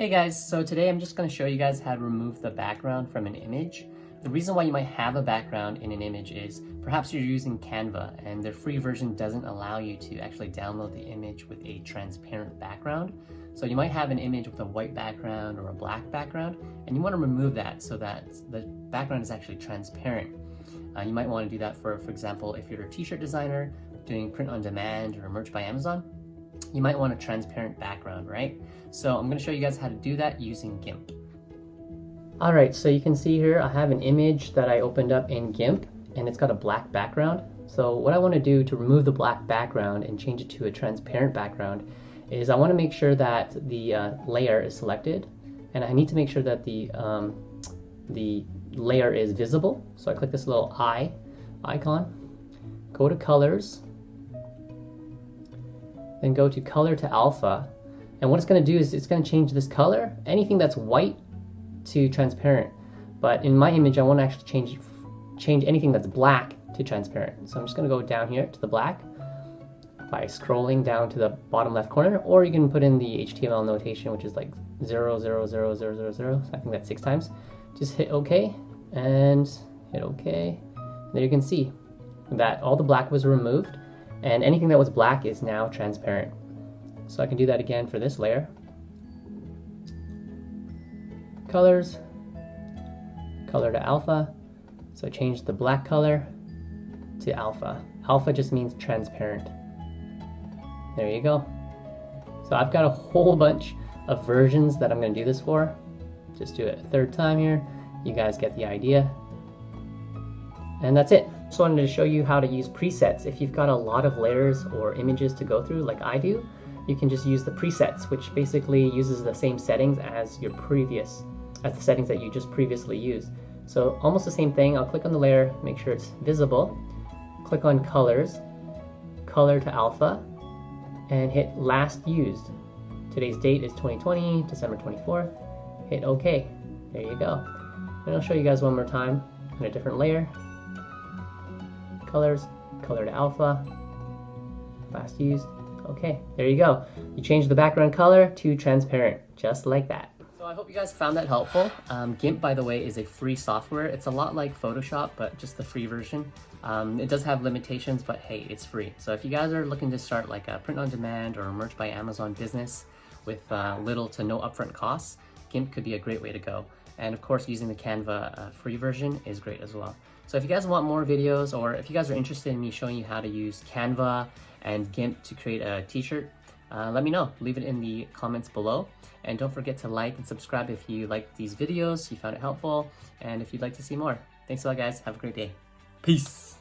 Hey guys, so today I'm just going to show you guys how to remove the background from an image. The reason why you might have a background in an image is perhaps you're using Canva and their free version doesn't allow you to actually download the image with a transparent background. So you might have an image with a white background or a black background and you want to remove that so that the background is actually transparent. You might want to do that for example, if you're a t-shirt designer doing print on demand or merch by Amazon, you might want a transparent background, right? So I'm going to show you guys how to do that using Gimp. Alright, so you can see here I have an image that I opened up in Gimp and it's got a black background. So what I want to do to remove the black background and change it to a transparent background is I want to make sure that the layer is selected, and I need to make sure that the layer is visible. So I click this little eye icon, go to colors, then go to color to alpha, and what it's going to do is it's going to change this color, anything that's white to transparent. But in my image I want to actually change anything that's black to transparent. So I'm just going to go down here to the black by scrolling down to the bottom left corner, or you can put in the HTML notation, which is like 0, 0, 0, 0, 0, 0. So I think that's 6 times. Just hit OK and hit OK. There you can see that all the black was removed and anything that was black is now transparent. So I can do that again for this layer. Colors, color to alpha. So change the black color to alpha. Alpha just means transparent. There you go. So I've got a whole bunch of versions that I'm going to do this for. Just do it a third time here. You guys get the idea. And that's it. Just wanted to show you how to use presets. If you've got a lot of layers or images to go through like I do, you can just use the presets, which basically uses the same settings as the settings that you just previously used. So almost the same thing. I'll click on the layer, make sure it's visible, click on colors, color to alpha, and hit last used. Today's date is 2020, December 24th. Hit OK. There you go. And I'll show you guys one more time on a different layer. Colors, color to alpha, last used. Okay, there you go. You change the background color to transparent, just like that. So I hope you guys found that helpful. Gimp, by the way, is a free software. It's a lot like Photoshop, but just the free version. It does have limitations, but hey, it's free. So if you guys are looking to start like a print on demand or a merch by Amazon business with little to no upfront costs, Gimp could be a great way to go. And of course, using the Canva free version is great as well. So if you guys want more videos, or if you guys are interested in me showing you how to use Canva and Gimp to create a t-shirt, let me know. Leave it in the comments below. And don't forget to like and subscribe if you like these videos, you found it helpful, and if you'd like to see more. Thanks a lot, guys. Have a great day. Peace.